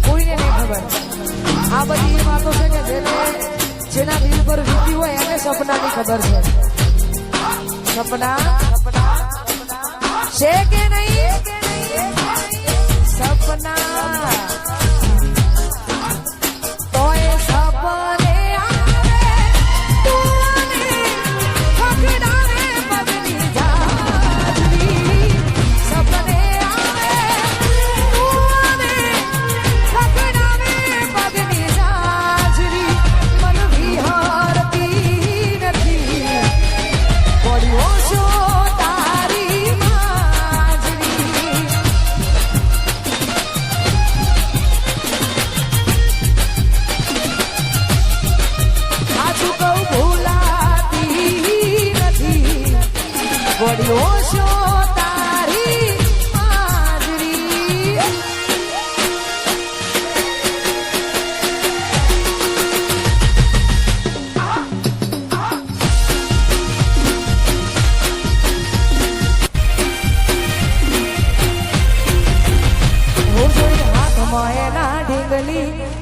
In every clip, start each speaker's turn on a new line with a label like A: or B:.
A: કોઈને નહીં ખબર. આ બધી વાતો છે કે જેના દિલ પર વીતી હોય એને સપનાની ખબર છે. સપના છે કે નહીં? સપના તો એ સપને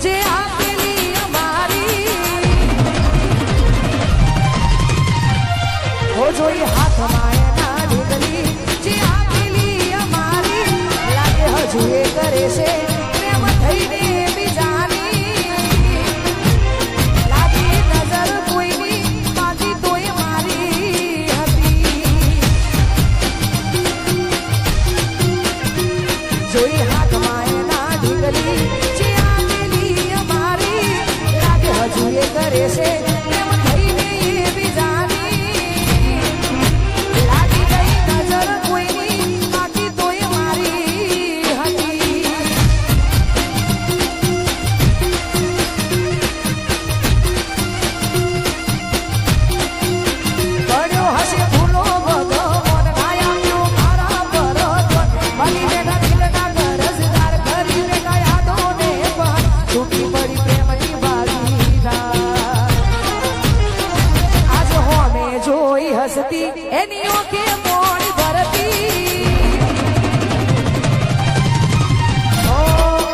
A: જે આપેલી અમારી હો જોઈ હાથમાં એના ઢીંગલી જે આપેલી અમારી લાગે હજુ એ કરે છે પ્રેમ થઈને બીજાની લાગે નજર કોઈની બાકી તોય મારી હતી જોઈ હાથમાં એના ઢીંગલી કરે છે એમ થઈને એ બીજાની લાગી ગઈ નજર કોઈની બાકી તોય મારી હતી પડ્યો હશે ફૂલો બધો મન ગાયા મારા પરત બની બેઠા દિલના ગરજદાર કરી બેઠા યાદો ને પણ તૂટી પડી પ્રેમની જોઈ હસતી એની ઓકે મોડી ભરતી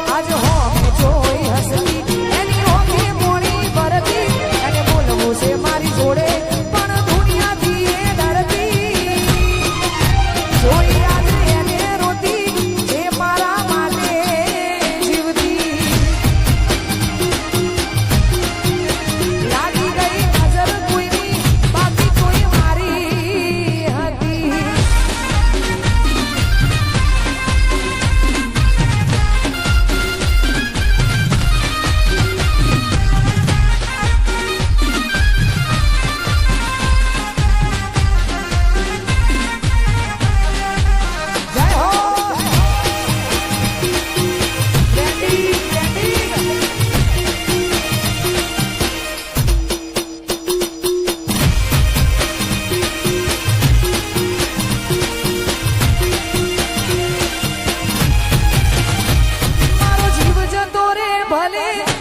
A: આજ હો જોઈ હસતી એની ઓકે મોડી ભરતી અને બોલવું છે મારી જોડે પણ દુનિયાથી એ ડરતી જોઈ આજે એને રોતી જે મારા માટે જીવતી લાગી ગઈ નજર કોઈની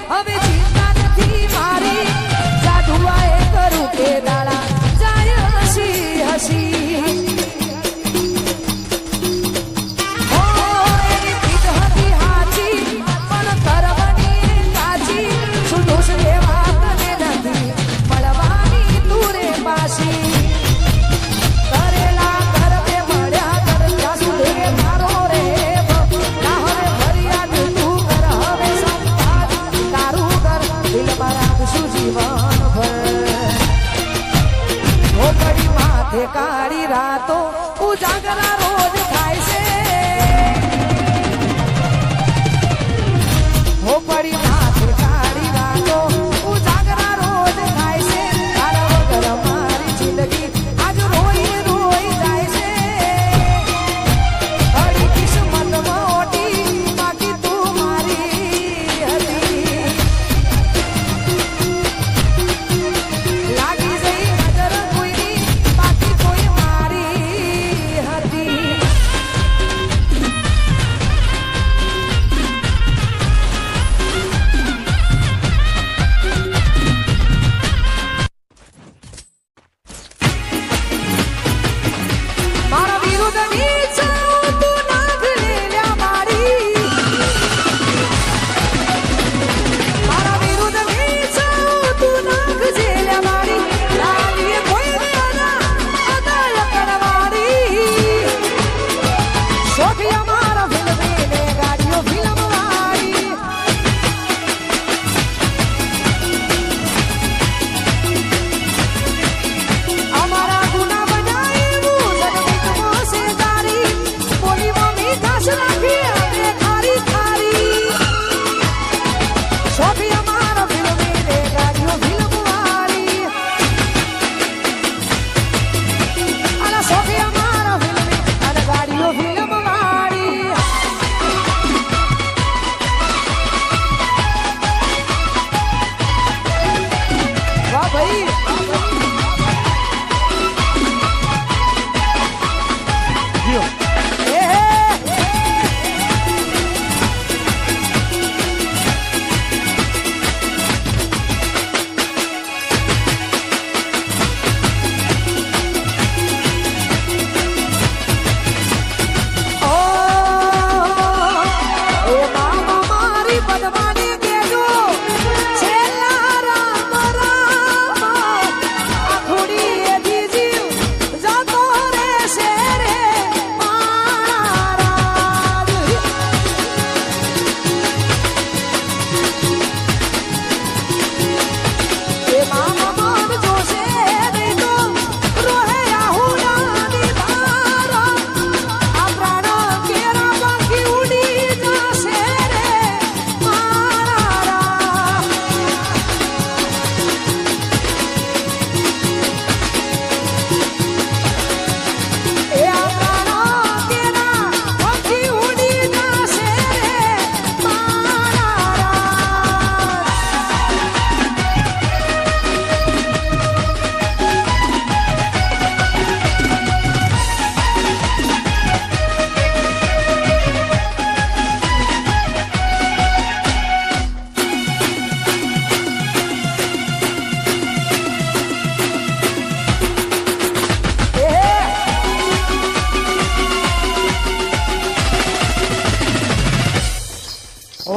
A: હવે ચિંતા નથી મારી જાદુઆએ કરું કે દાડા જાય હસી હસી હો એની પીઠ હતી હાચી પણ કરવાની કાચી શું દોષ લેવા તને નથી મળવાની તું રે પાછી કરેલા કરવે મળ્યા કર ત્યાં સુધી મારો રે ના હવે ફરિયાદ તું કર હવે દિલ રાખશું જીવન ભર હો પડી માથે કાળી રાતો ઉજાગરા રોજ થાય છે હો પડી માથે કાળી રાતો ઉજાગરા રોજ થાય છે તારા વગર મારી જિંદગી આજ રોઈ રોઈ જાય છે અડી કિસ્મતમાં ઓટી બાકી તું મારી હતી લાગી જઈ નજર કોઈની બાકી કોઈ મારી હતી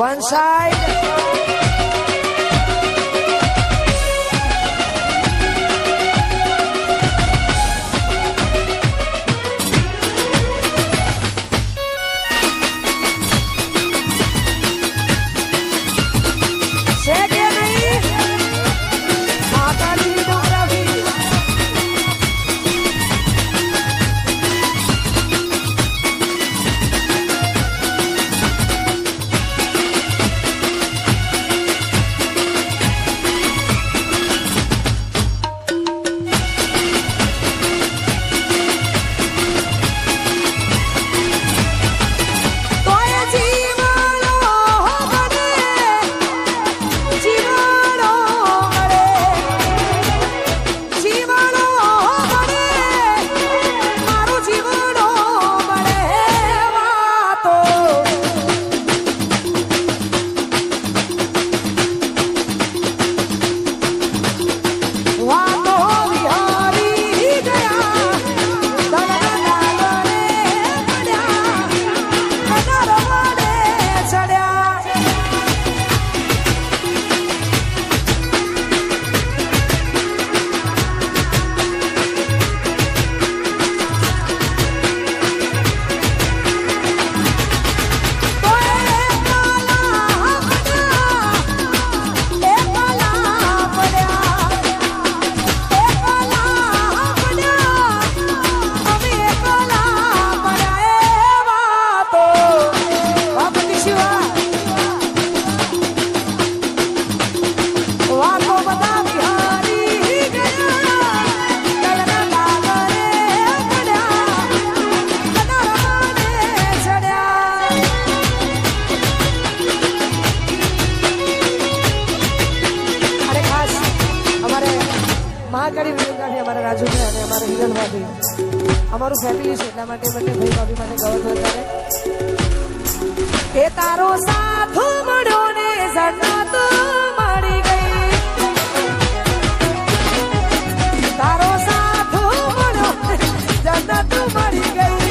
A: વન સાઈડ મહાકાળી વિડીયોગ્રાફી અમારા રાજુભાઈ અને અમારા હિરલભાભી અમારું ફેમિલી છે એટલા માટે બંને ભાઈ ભાભી માટે ગવત વધારે એ તારો સાથ મળ્યો ને જન્નત મળી ગઈ તારો સાથ મળ્યો જન્નત મળી ગઈ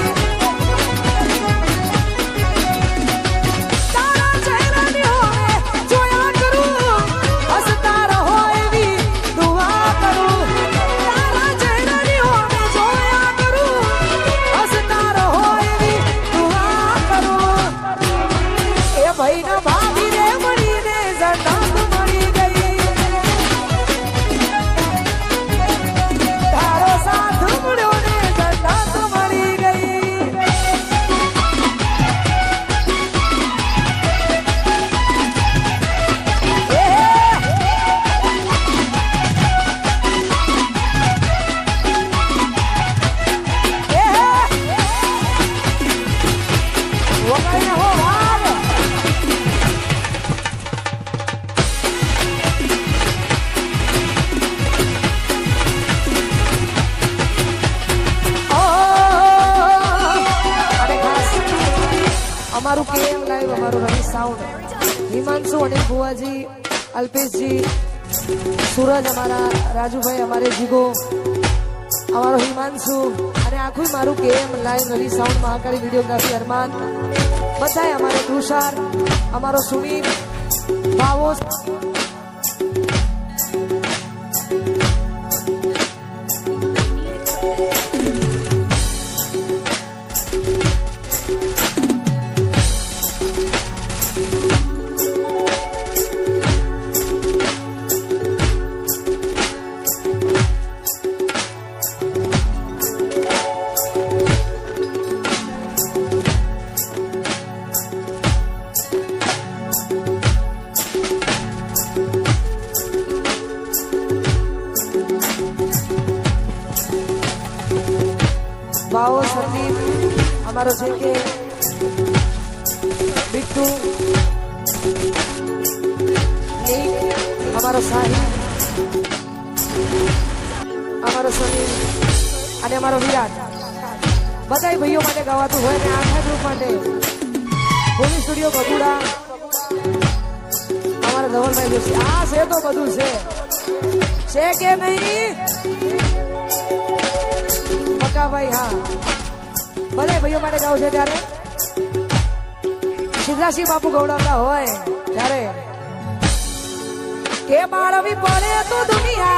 A: અમારું કેમ લાઈવ અમારું રવિ સાઉન્ડ હિમાંશુ અને ભુવાજી અલ્પેશજી સુરજ અમારા રાજુભાઈ અમારે જીગો અમારો હિમાંશુ અને આખું મારું કેમ લાઈવ રવિ સાઉન્ડ મહાકાળી વિડીયોગ્રાફી અરમાન બધાય અમારે તુષાર અમારો સુમિત ભાવો ભાવો સંદીપ અમારો છે કે બિટ્ટુ અમારો સાહિલ અમારો સુનિલ અને અમારો વિરાટ બધા ભાઈઓ માટે ગાવાતું હોય ને આખા ગ્રુપ માટે પોલીસ સ્ટુડિયો બગુડા અમારા ધવલભાઈ જોશી આ છે તો બધું છે કે નહીં પક્કા ભાઈ હા બધા ભાઈઓ માટે ગાવ છે ત્યારે સિદ્ધરાજસિંહ બાપુ ગૌડાવતા હોય ત્યારે કે બાળવી પડે તો દુનિયા